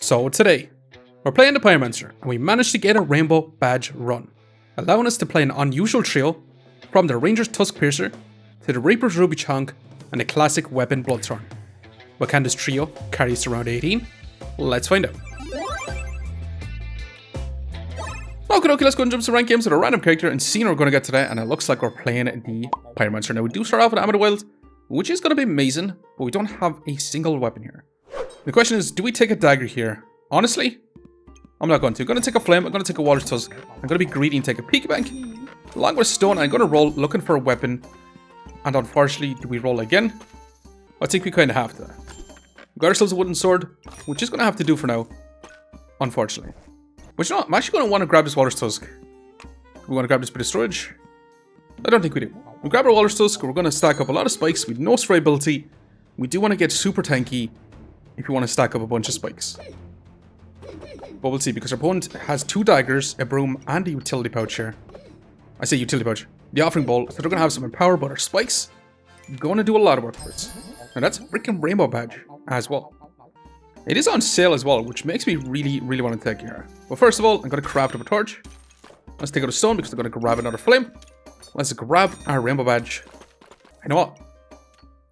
So today, we're playing the PYROMANCER, and we managed to get a rainbow badge run, allowing us to play an unusual trio from the Ranger's Tusk Piercer to the Reaper's Ruby Chonk and the classic weapon BLOODTHORNE. But can this trio carry us to round 18? Let's find out. Okay, let's go and jump to rank games with a random character and see what we're going to get today, and it looks like we're playing the PYROMANCER. Now we do start off with Arm of the Wild, which is going to be amazing, but we don't have a single weapon here. The question is, do we take a dagger here? Honestly, I'm not going to. I'm going to take a flame, I'm going to take a Walrus Tusk, I'm going to be greedy and take a Peaky Bank, along with a stone. I'm going to roll looking for a weapon, and unfortunately, do we roll again? I think we kind of have to. We got ourselves a wooden sword, which is going to have to do for now, unfortunately. But you know what? I'm actually going to want to grab this Walrus Tusk. We want to grab this bit of storage? I don't think we do. We grab our Walrus Tusk, we're going to stack up a lot of spikes with no spray ability. We do want to get super tanky if you want to stack up a bunch of spikes. But we'll see, because our opponent has 2 daggers, a broom, and a utility pouch here. I say utility pouch. The offering bowl, so they're going to have some power, but our spikes going to do a lot of work for us. And that's a freaking rainbow badge as well. It is on sale as well, which makes me really want to take it here. But first of all, I'm going to craft up a torch. Let's take out a stone because I'm going to grab another flame. Let's grab our rainbow badge. You know what?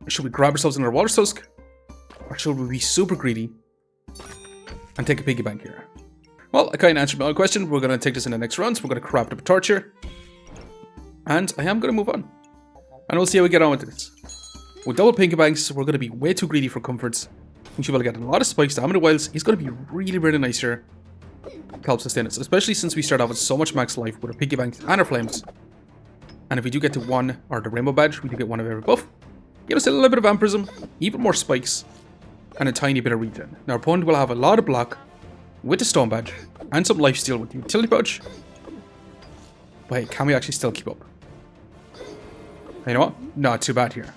Should we grab ourselves another Walrus Tusk? Or should we be super greedy and take a piggy bank here? Well, I kind of answered my own question. We're going to take this in the next round. So we're going to craft up a torch here. And I am going to move on. And we'll see how we get on with this. With double piggy banks, we're going to be way too greedy for comforts. We should be able to get a lot of spikes. The Arm of the Wilds is going to be really nice here to help sustain us, especially since we start off with so much max life with our piggy banks and our flames. And if we do get to 1, or the rainbow badge, we do get 1 of every buff. Give us a little bit of vampirism, even more spikes, and a tiny bit of regen. Now our opponent will have a lot of block with the stone badge and some lifesteal with the utility pouch. But hey, can we actually still keep up? You know what? Not too bad here.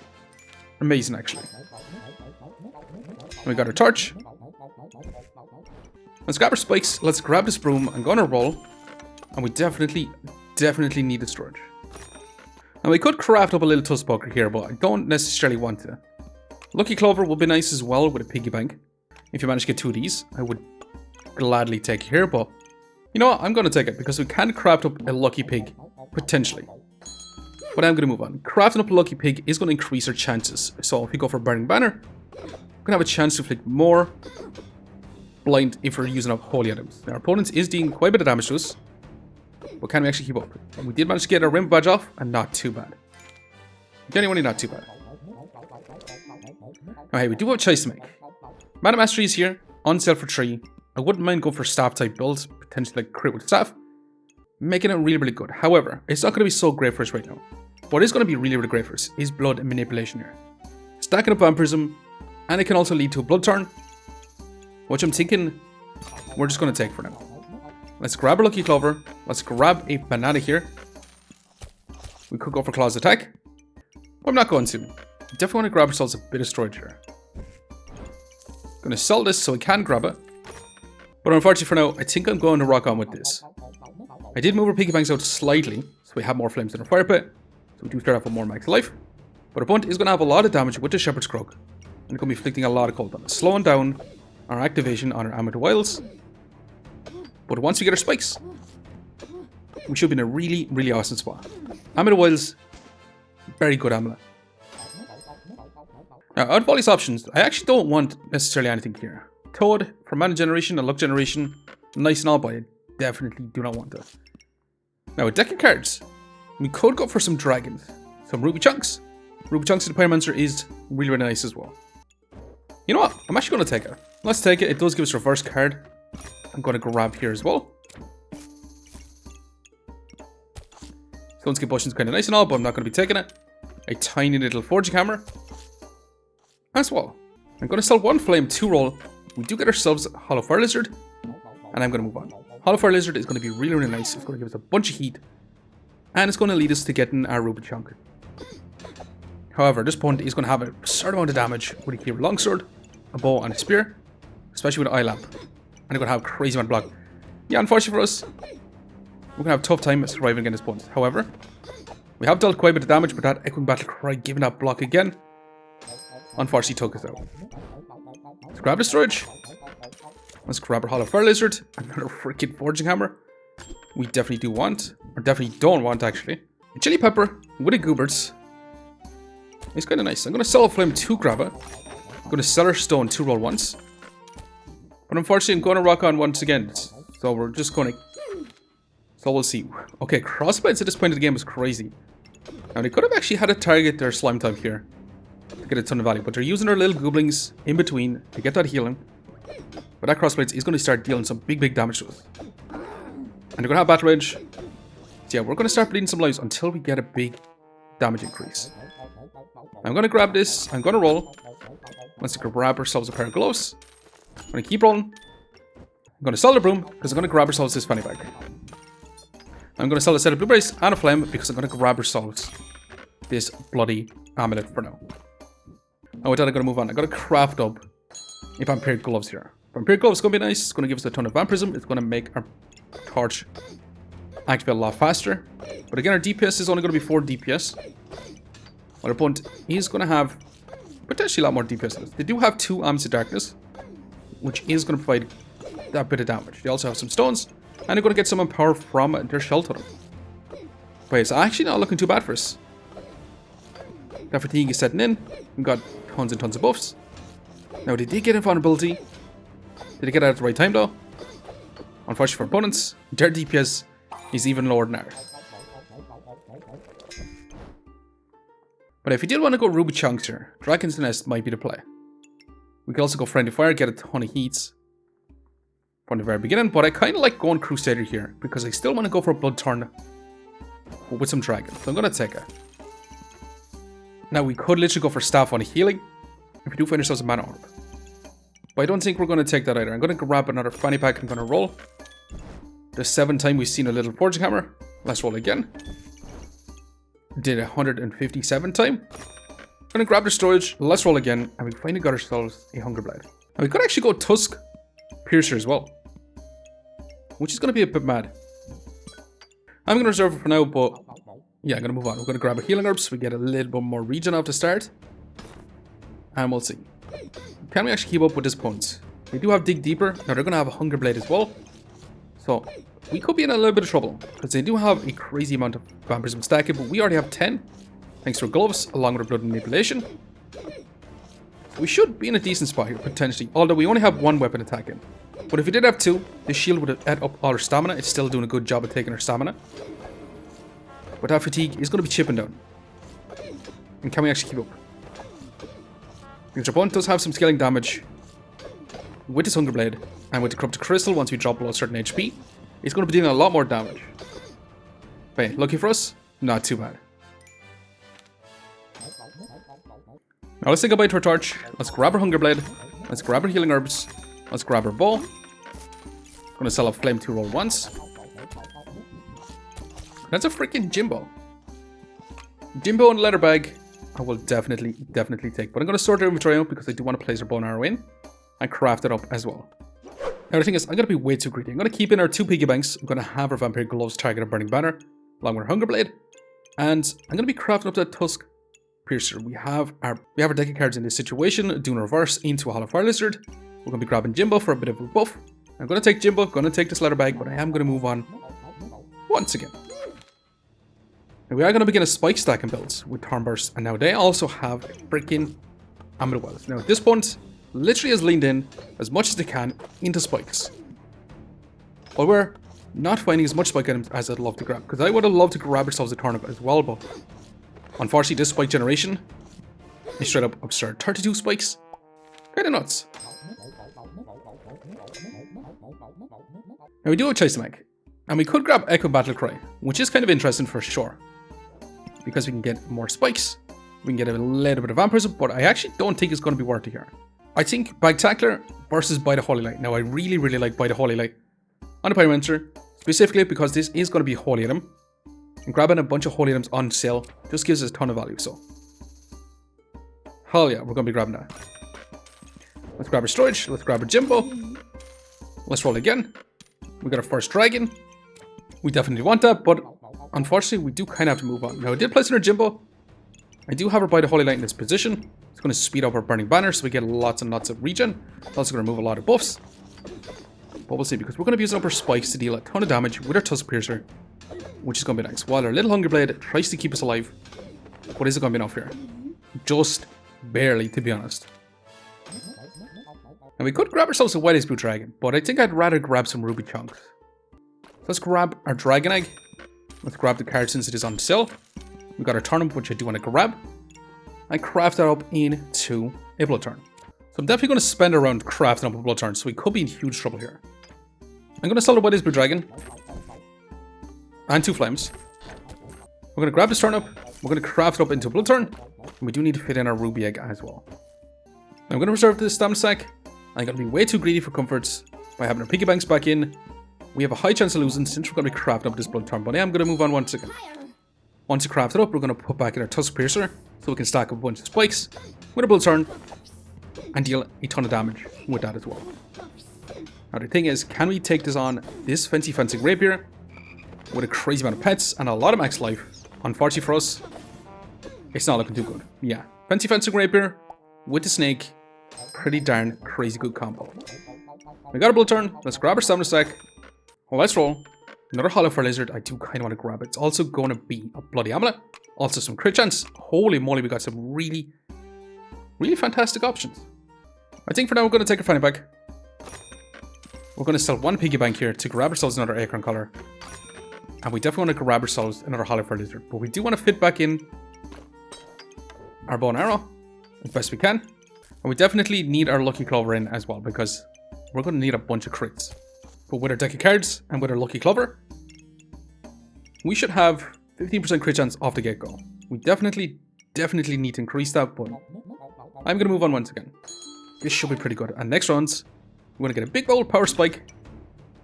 Amazing, actually. We got our torch. Let's grab our spikes. Let's grab this broom. I'm gonna roll. And we definitely need the storage. Now we could craft up a little tusk poker here, but I don't necessarily want to. Lucky Clover would be nice as well with a piggy bank. If you manage to get 2 of these, I would gladly take it here, but you know what? I'm gonna take it because we can craft up a lucky pig, potentially. But I'm gonna move on. Crafting up a lucky pig is gonna increase our chances. So if we go for Burning Banner, we're gonna have a chance to inflict more blind if we're using up holy items. Now our opponent is dealing quite a bit of damage to us, but can we actually keep up? We did manage to get our rainbow badge off, and not too bad. Genuinely not too bad. Now hey, we do have a choice to make. Mana Mastery is here, on sale for 3. I wouldn't mind going for staff type builds, potentially like crit with staff, making it really good. However, it's not going to be so great for us right now. What is going to be really great for us is blood and manipulation here. Stacking up vampirism, and it can also lead to a BLOODTHORNE, which I'm thinking we're just going to take for now. Let's grab a Lucky Clover. Let's grab a banana here. We could go for Claws attack, but I'm not going to. Definitely want to grab ourselves a bit of storage here. Going to sell this so we can grab it. But unfortunately for now, I think I'm going to rock on with this. I did move our piggy banks out slightly, so we have more flames in our fire pit. So we do start off with more max life. But our opponent is going to have a lot of damage with the Shepherd's Croak. And it's going to be inflicting a lot of cold damage, slowing down our activation on our Arm of the Wilds. But once we get our spikes, we should be in a really awesome spot. Arm of the Wilds, very good amulet. Now, out of all these options, I actually don't want necessarily anything here. Toad for mana generation and luck generation, nice and all, but I definitely do not want that. Now, a deck of cards, we could go for some dragons, some ruby chunks. Ruby chunks in the PYROMANCER is really nice as well. You know what? I'm actually going to take it. Let's take it. It does give us a reverse card. I'm going to grab here as well. Stone Skip Bush is kind of nice and all, but I'm not going to be taking it. A tiny little forging hammer as well. I'm going to sell 1 flame, 2 roll. We do get ourselves a Hollow Fire Lizard, and I'm going to move on. Hollow Fire Lizard is going to be really nice. It's going to give us a bunch of heat, and it's going to lead us to getting our Ruby Chunk. However, this opponent is going to have a certain amount of damage with a Cleaver Longsword, a bow, and a spear, especially with an eye lamp. And they're going to have crazy amount of block. Yeah, unfortunately for us, we're going to have a tough time surviving against this opponent. However, we have dealt quite a bit of damage with that Echoing Battle Cry giving that block again. Unfortunately took us out. Let's grab the storage. Let's grab our Hollow Fire Lizard. Another freaking Forging Hammer. We definitely do want, or definitely don't want actually. A Chili Pepper with a Goobers. It's kind of nice. I'm going to sell a Flame to grab it. I'm going to sell our Stone to roll once. But unfortunately, I'm going to rock on once again. So we're just going to... So we'll see. Okay, Crossblades at this point of the game is crazy. Now, they could have actually had to target their Slime type here to get a ton of value. But they're using their little Gooblings in between to get that healing. But that Crossblades is going to start dealing some big damage to us. And they're going to have Battle Rage. So yeah, we're going to start bleeding some lives until we get a big damage increase. I'm going to grab this. I'm going to roll. Let's grab ourselves a pair of gloves. I'm going to keep rolling. I'm going to sell the broom because I'm going to grab ourselves this fanny bag. I'm going to sell a set of blueberries and a flame because I'm going to grab ourselves this bloody amulet for now. And with that, I'm going to move on. I'm going to craft up a vampiric gloves here. Vampiric gloves is going to be nice. It's going to give us a ton of vampirism. It's going to make our torch activate a lot faster. But again, our DPS is only going to be 4 DPS. While our opponent is going to have potentially a lot more DPS. They do have 2 Arms of Darkness, which is going to provide that bit of damage. They also have some stones, and they're going to get some power from their shell totem. But it's actually not looking too bad for us. That fatigue is setting in. We've got tons and tons of buffs. Now, they did get invulnerability. Did they get it at the right time, though? Unfortunately for opponents, their DPS is even lower than ours. But if you did want to go Ruby Chonks here, Dragon's Nest might be the play. We could also go Friendly Fire, get a ton of heats from the very beginning, but I kind of like going Crusader here because I still want to go for a Bloodthorne with some Dragon, so I'm going to take it. Now, we could literally go for Staff on healing if we do find ourselves a Mana Orb. But I don't think we're going to take that either. I'm going to grab another Fanny Pack and I'm going to roll. The 7th time we've seen a little Forging Hammer. Let's roll again. Did 157 time. I'm going to grab the storage. Let's roll again. And we finally got ourselves a Hunger Blade. And we could actually go Tusk Piercer as well, which is going to be a bit mad. I'm going to reserve it for now, but yeah, I'm going to move on. We're going to grab a Healing Herb so we get a little bit more regen off the start. And we'll see. Can we actually keep up with this point? They do have Dig Deeper. Now they're going to have a Hunger Blade as well. So we could be in a little bit of trouble because they do have a crazy amount of vampirism stacking, but we already have 10 thanks to our gloves along with our blood manipulation. We should be in a decent spot here potentially, although we only have 1 weapon attacking. But if we did have 2, the shield would have ate up all our stamina. It's still doing a good job of taking our stamina. But that fatigue is going to be chipping down. And can we actually keep up? Because our opponent does have some scaling damage with his Hunger Blade and with the Corrupted Crystal. Once we drop below a certain HP, it's going to be dealing a lot more damage. But hey, lucky for us, not too bad. Now let's say goodbye to our torch. Let's grab our Hunger Blade. Let's grab our Healing Herbs. Let's grab our bow. Gonna sell a Flame to roll once. That's a freaking Jimbo. Jimbo and a leather bag. I will definitely take. But I'm gonna sort our inventory out because I do want to place our bow and arrow in and craft it up as well. Now the thing is, I'm gonna be way too greedy. I'm gonna keep in our 2 piggy banks. I'm gonna have our Vampire Gloves target a Burning Banner along with our Hunger Blade. And I'm gonna be crafting up that Tusk Piercer. We have our deck of cards in this situation, doing reverse into a Hollow Fire Lizard. We're going to be grabbing Jimbo for a bit of a buff. I'm going to take Jimbo, going to take this leather bag, but I am going to move on once again. Now we are going to begin a spike stacking builds with Thornburst, and now they also have a freaking Amulet Wells. Now at this point, literally has leaned in as much as they can into spikes. But we're not finding as much spike items as I'd love to grab, because I would have loved to grab ourselves a turnip as well, but unfortunately this spike generation is straight up absurd. 32 spikes? Kinda nuts. Now we do have Chase to make, and we could grab Echo Battle Cry, which is kind of interesting for sure, because we can get more spikes, we can get a little bit of vampirism, but I actually don't think it's going to be worth it here. I think Bagtackler versus By the Holy Light. Now I really like By the Holy Light on the Pyromancer, specifically because this is going to be a holy item, and grabbing a bunch of holy items on sale just gives us a ton of value, so hell yeah, we're going to be grabbing that. Let's grab our storage, let's grab our Jimbo, let's roll again. We got our first dragon. We definitely want that, but unfortunately we do kind of have to move on. Now I did place in our Jimbo. I do have her By the Holy Light in this position. It's going to speed up our Burning Banner so we get lots and lots of regen. It's also going to remove a lot of buffs. But we'll see, because we're going to be using up our spikes to deal a ton of damage with our Tusk Piercer, which is going to be nice. While our little Hunger Blade tries to keep us alive. But is it going to be enough here? Just barely, to be honest. And we could grab ourselves a White Blue Dragon, but I think I'd rather grab some Ruby Chunks. So let's grab our Dragon Egg. Let's grab the card since it is on sale. We got our Turnip, which I do want to grab. And craft that up into a Bloodthorn. So I'm definitely going to spend a round crafting up a Bloodthorn, so we could be in huge trouble here. I'm going to sell the White Blue Dragon. And 2 Flames. We're going to grab this Turnip. We're going to craft it up into a Bloodthorn. And we do need to fit in our Ruby Egg as well. Now I'm going to reserve this stamina stack. I'm going to be way too greedy for comforts by having our piggy banks back in. We have a high chance of losing since we're going to be crafting up this Bloodthorn. But I am going to move on once again. Once you craft it up, we're going to put back in our Tusk Piercer so we can stack up a bunch of spikes with a Bloodthorn and deal a ton of damage with that as well. Now the thing is, can we take this on this fancy Rapier with a crazy amount of pets and a lot of max life? Unfortunately for us, it's not looking too good. Yeah, fancy Rapier with the snake, pretty darn crazy good combo. We got a Bloodthorn, let's grab our stamina stack. Well, let's roll. Another Hollow Fire Lizard, I do kind of want to grab it. It's also going to be a Bloody Amulet. Also some crit chance. Holy moly, we got some really fantastic options. I think for now we're going to take a fanny pack. We're going to sell 1 piggy bank here to grab ourselves another Acorn Collar. And we definitely want to grab ourselves another Hollow Fire Lizard. But we do want to fit back in our bow and arrow as best we can. And we definitely need our Lucky Clover in as well, because we're going to need a bunch of crits. But with our deck of cards and with our Lucky Clover, we should have 15% crit chance off the get-go. We definitely need to increase that, but I'm going to move on once again. This should be pretty good. And next rounds, we're going to get a big old Power Spike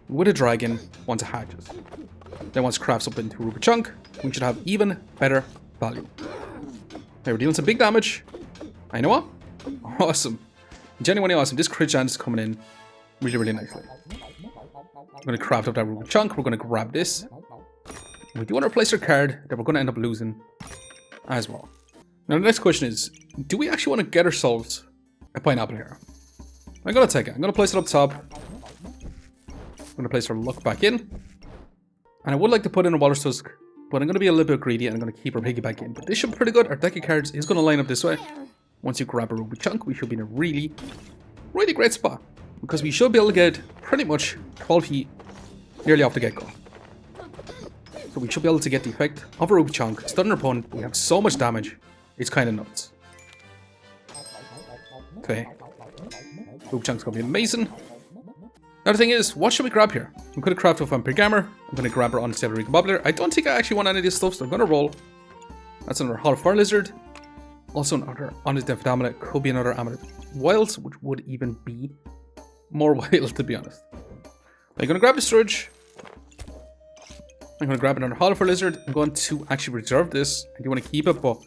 with a Dragon once it hatches. Then once it crafts up into a Ruby Chunk, we should have even better value. Now we're dealing some big damage. I know what? Awesome. Genuinely awesome. This crit chance is coming in really nicely. We're going to craft up that Ruby Chunk. We're going to grab this. We do want to replace our card that we're going to end up losing as well. Now the next question is, do we actually want to get ourselves a pineapple here? I'm going to take it. I'm going to place it up top. I'm going to place our luck back in. And I would like to put in a Walrus Tusk, but I'm going to be a little bit greedy and I'm going to keep our piggy back in. But this should be pretty good. Our deck of cards is going to line up this way. Once you grab a Ruby Chunk, we should be in a really great spot. Because we should be able to get pretty much 12 heat nearly off the get-go. So we should be able to get the effect of a Ruby Chunk, stun our opponent. We have so much damage, it's kind of nuts. Okay. Ruby Chunk's going to be amazing. Now the thing is, what should we grab here? I'm going to craft a Vampiric Armor. I'm going to grab our Unstable Recombobulator. I don't think I actually want any of this stuff, so I'm going to roll. That's another Hollow Fire Lizard. Also another Undead Amulet. Could be another Amulet Wilds, which would even be more wild, to be honest. I'm going to grab the Surge. I'm going to grab another Hollow Fire Lizard. I'm going to actually reserve this. I do want to keep it, but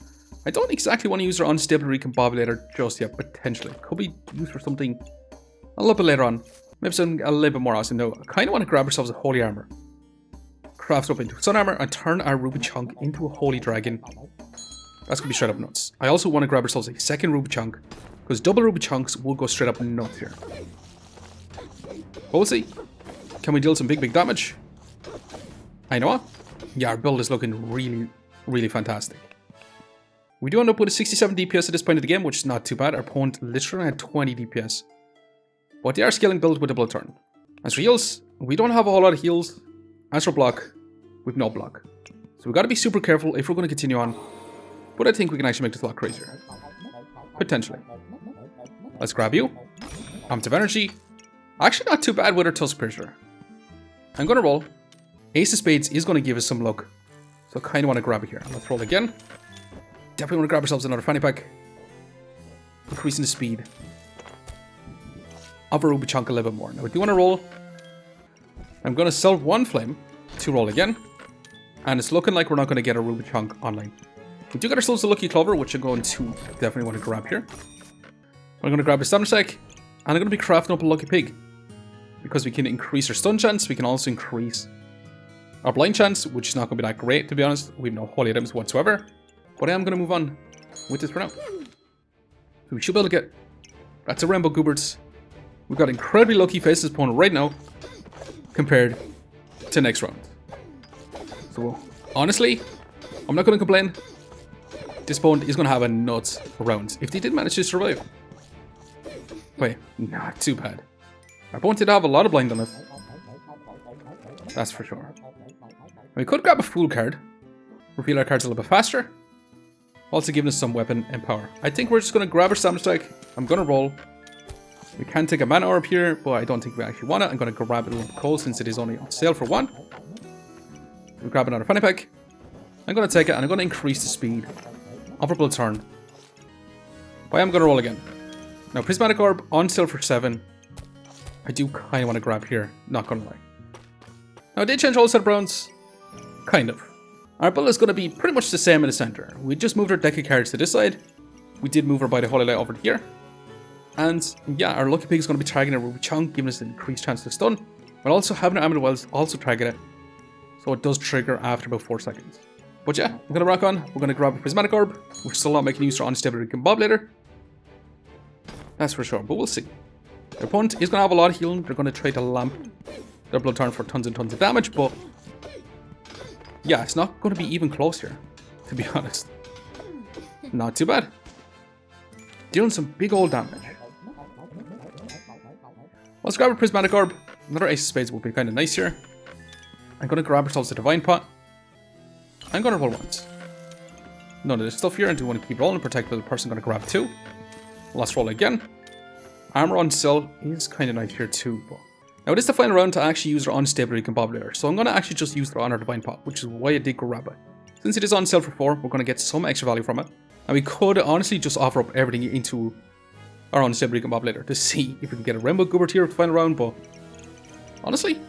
I don't exactly want to use our Unstable Recombobulator just yet, potentially. Could be used for something a little bit later on. Maybe something a little bit more awesome. No, I kind of want to grab ourselves a Holy Armor. Craft up into Sun Armor and turn our Ruby Chunk into a Holy Dragon. That's going to be straight up nuts. I also want to grab ourselves a second Ruby Chunk, because double Ruby Chunks will go straight up nuts here. But we'll see. Can we deal some big damage? I know what? Yeah, our build is looking really fantastic. We do end up with a 67 DPS at this point of the game, which is not too bad. Our opponent literally had 20 DPS. But they are scaling build with the Bloodthorne. As for heals, we don't have a whole lot of heals. As for block, we have no block. So we've got to be super careful if we're going to continue on. But I think we can actually make this a lot crazier. Potentially. Let's grab you. Amulet of Energy. Actually not too bad with our Tusk Piercer. I'm going to roll. Ace of Spades is going to give us some luck. So I kind of want to grab it here. Let's roll again. Definitely want to grab ourselves another fanny pack. Increasing the speed of a Ruby Chunk a little bit more. Now I do want to roll. I'm going to sell 1 flame to roll again. And it's looking like we're not going to get a Ruby Chunk online. We do get ourselves a Lucky Clover, which I'm going to definitely want to grab here. I'm going to grab a Stamina Stack. And I'm going to be crafting up a Lucky Pig. Because we can increase our stun chance, we can also increase our blind chance, which is not going to be that great, to be honest. We have no holy items whatsoever. But I am going to move on with this for now. So we should be able to get... That's a Rainbow Gooberts. We've got incredibly lucky facing this opponent right now compared to next round. So, honestly, I'm not going to complain. This opponent is going to have a nuts round if they did manage to survive. Wait, not too bad. Our opponent did have a lot of blind on it. That's for sure. We could grab a fool card. Reveal our cards a little bit faster. Also giving us some weapon and power. I think we're just going to grab our stamina stack. I'm going to roll. We can take a mana orb here, but I don't think we actually want it. I'm going to grab it a little bit cold since it is only on sale for 1. We'll grab another fanny pack. I'm going to take it and I'm going to increase the speed of our Bloodthorne. But I am going to roll again. Now, Prismatic Orb on sale for 7. I do kind of want to grab here, not going to lie. Now, I did change all set of browns. Kind of. Our build is going to be pretty much the same in the center. We just moved our deck of cards to this side. We did move our By the Holy Light over here. And yeah, our Lucky Pig is going to be targeting a Ruby Chonk, giving us an increased chance to stun. But also having an Amulet Wells also target it. So it does trigger after about 4 seconds. But yeah, we're going to rock on. We're going to grab a Prismatic Orb. We're still not making use of our Unstable Recombobulator. That's for sure, but we'll see. Their opponent is going to have a lot of healing. They're going to try to lamp their Bloodthorne for tons and tons of damage, but yeah, it's not going to be even close here, to be honest. Not too bad. Dealing some big old damage. Let's grab a Prismatic Orb. Another Ace of Spades would be kind of nice here. I'm going to grab ourselves a Divine Pot. I'm going to roll once. None of this stuff here. I do want to keep rolling. Protect the person. Going to grab 2. Let's roll again. Armor on sale is kind of nice here too. But now it is the final round to actually use our Unstable Recombobulator. So I'm going to actually just use it on our Divine Pot, which is why I did grab it. Since it is on sale for 4, we're going to get some extra value from it. And we could honestly just offer up everything into our Unstable Recombobulator to see if we can get a Rainbow Goobert here for the final round. But honestly,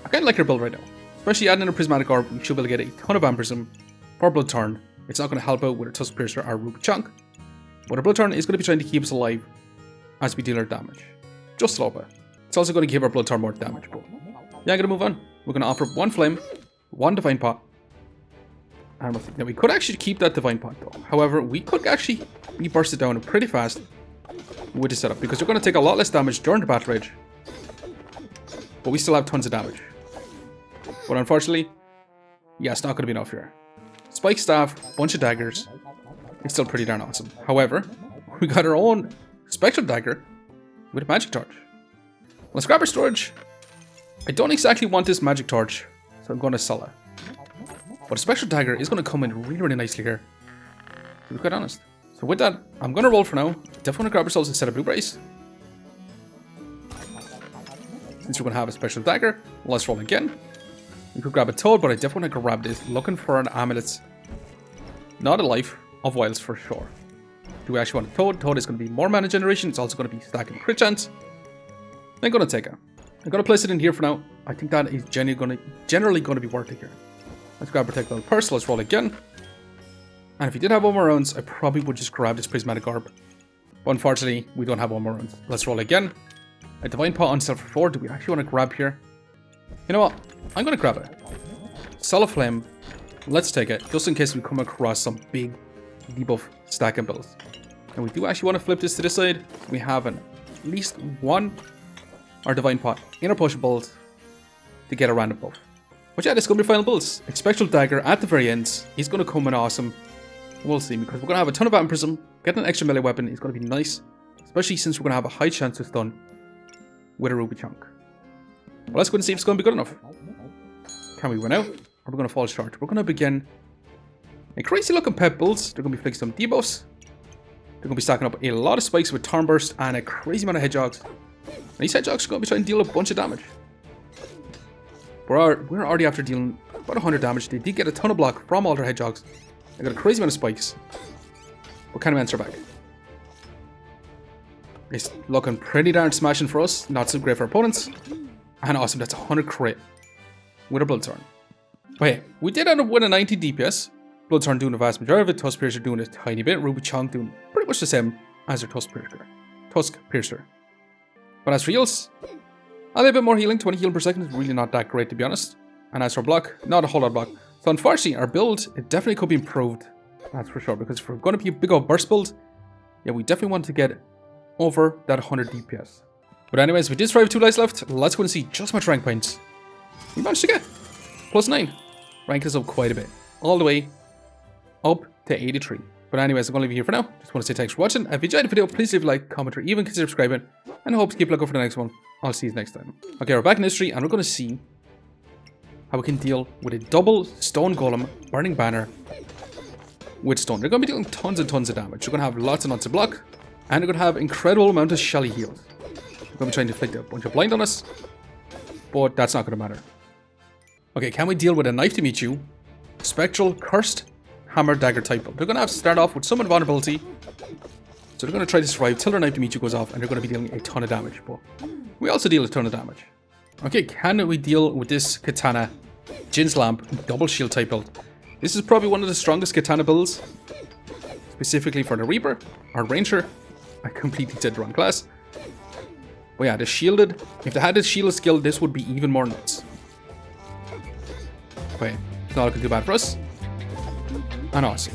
I kind of like our build right now. Especially adding in a Prismatic Orb, we should be able to get a ton of Vampirism for Bloodthorne. It's not going to help out with our Tusk Piercer or Ruby Chonk. But our Bloodthorne is going to be trying to keep us alive as we deal our damage. Just a little bit. It's also going to give our Bloodthorne more damage. But yeah, I'm going to move on. We're going to offer 1 Flame, 1 Divine Pot. And now we could actually keep that Divine Pot though. However, we could actually burst it down pretty fast with the setup. Because we're going to take a lot less damage during the Battle Rage. But we still have tons of damage. But unfortunately, yeah, it's not going to be enough here. Spike Staff, bunch of daggers. It's still pretty darn awesome. However, we got our own Spectral Dagger with a Magic Torch. Let's grab our storage. I don't exactly want this Magic Torch, so I'm going to sell it. But a Spectral Dagger is going to come in really, really nicely here, to be quite honest. So with that, I'm going to roll for now. Definitely want to grab ourselves a set of blueberries. Since we're going to have a Spectral Dagger, let's roll again. We could grab a Toad, but I definitely want to grab this. Looking for an Amulet. Not a Life of Wilds for sure. Do we actually want a Toad? Toad is going to be more mana generation. It's also going to be stacking crit chance. I'm going to take it. I'm going to place it in here for now. I think that is generally going to be worth it here. Let's grab Protect Little Purse. Let's roll again. And if we did have 1 more rounds, I probably would just grab this Prismatic Orb. But unfortunately, we don't have 1 more rounds. Let's roll again. A Divine Pot on sale for 4. Do we actually want to grab here? You know what? I'm going to grab it. Solid Flame. Let's take it, just in case we come across some big debuff stacking builds. And we do actually want to flip this to this side. We have at least 1 our Divine Pot in our potion build to get a random buff. But yeah, this is going to be final builds. A Spectral Dagger at the very end is going to come in awesome. We'll see, because we're going to have a ton of Vampirism. Getting an extra melee weapon is going to be nice, especially since we're going to have a high chance to stun with a Ruby Chonk. Well, let's go and see if it's going to be good enough. Can we win out? Or are we going to fall short? We're going to begin a crazy looking pet builds. They're going to be flicking some debuffs. They're going to be stacking up a lot of spikes with Turn Burst and a crazy amount of Hedgehogs. And these Hedgehogs are going to be trying to deal a bunch of damage. We're already after dealing about 100 damage. They did get a ton of block from all their Hedgehogs. They got a crazy amount of spikes. But CLASSIC back. It's looking pretty darn smashing for us. Not so great for opponents. And awesome, that's 100 crit with a Bloodthorne. Wait, we did end up winning 90 DPS. Bloodthorne doing the vast majority of it. Tusk Piercer doing a tiny bit. Ruby Chonk doing pretty much the same as their Tusk Piercer. But as for heals, a little bit more healing. 20 healing per second is really not that great, to be honest. And as for block, not a whole lot of block. So unfortunately, our build, it definitely could be improved. That's for sure. Because if we're going to be a big old burst build, yeah, we definitely want to get over that 100 DPS. But anyways, we did survive 2 lives left. Let's go and see just how much rank points we managed to get. +9. Rank is up quite a bit. All the way up to 83. But anyways, I'm going to leave you here for now. Just want to say thanks for watching. If you enjoyed the video, please leave a like, comment, or even consider subscribing. And I hope to keep looking for the next one. I'll see you next time. Okay, we're back in history, and we're going to see how we can deal with a double stone golem burning banner with stone. They're going to be dealing tons and tons of damage. They're going to have lots and lots of block, and they're going to have incredible amount of shelly heals. We're going to be trying to inflict a bunch of blind on us, but that's not going to matter. Okay, can we deal with a knife to meet you? Spectral, cursed, hammer, dagger type build. They're going to have to start off with some invulnerability. So they're going to try to survive till their knife to meet you goes off, and they're going to be dealing a ton of damage. But we also deal a ton of damage. Okay, can we deal with this katana, Jin's lamp, double shield type build? This is probably one of the strongest katana builds, specifically for the Reaper or Ranger. I completely said the wrong class. But yeah, the shielded, if they had this shielded skill, this would be even more nuts. Okay, it's not looking too bad for us. And awesome.